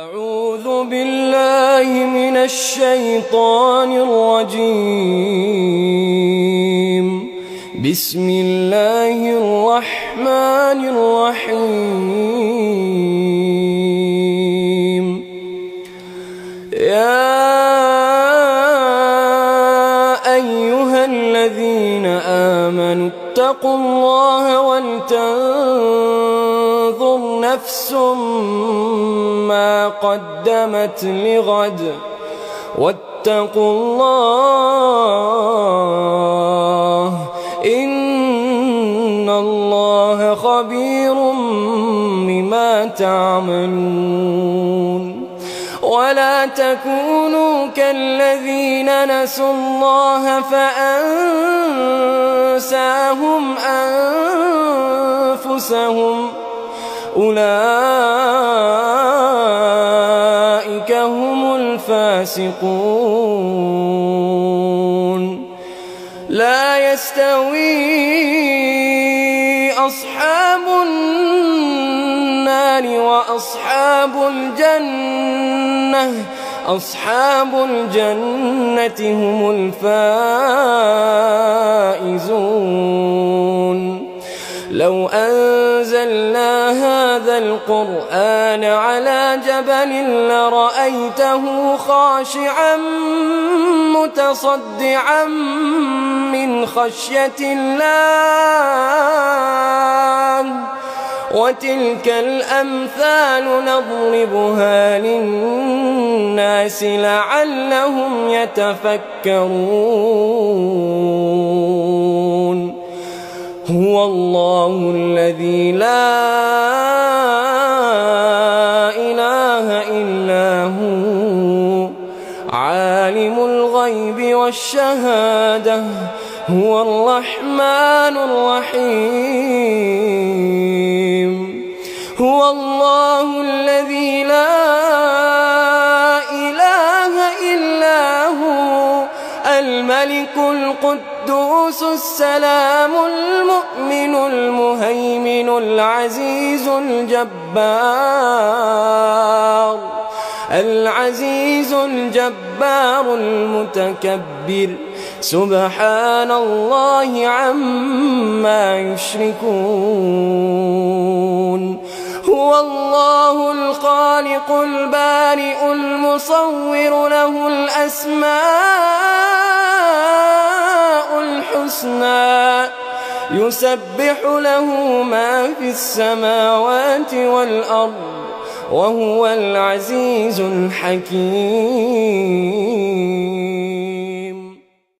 أعوذ بالله من الشيطان الرجيم. بسم الله الرحمن الرحيم. يا أيها الذين آمنوا اتقوا الله ولتنظر نفس ما قدمت لغد واتقوا الله إن الله خبير بما تعملون. ولا تكونوا كالذين نسوا الله فأنساهم أنفسهم أولئك هم الفاسقون. لا يستوي أصحاب النار وأصحاب الجنة هم الفائزون. لو أنزلنا هذا القرآن على جبل لرأيته خاشعا متصدعا من خشية الله. وتلك الأمثال نضربها للناس لعلهم يتفكرون. هو الله الذي لا إله إلا هو عالم الغيب والشهادة هو الرحمن الرحيم. هو الله الذي لا إله إلا هو الملك القدوس السلام المؤمن المهيمن العزيز الجبار المتكبر سبحان الله عما يشركون. هو الله الخالق البارئ المصور له الأسماء الحسنى يسبح له ما في السماوات والأرض وهو العزيز الحكيم.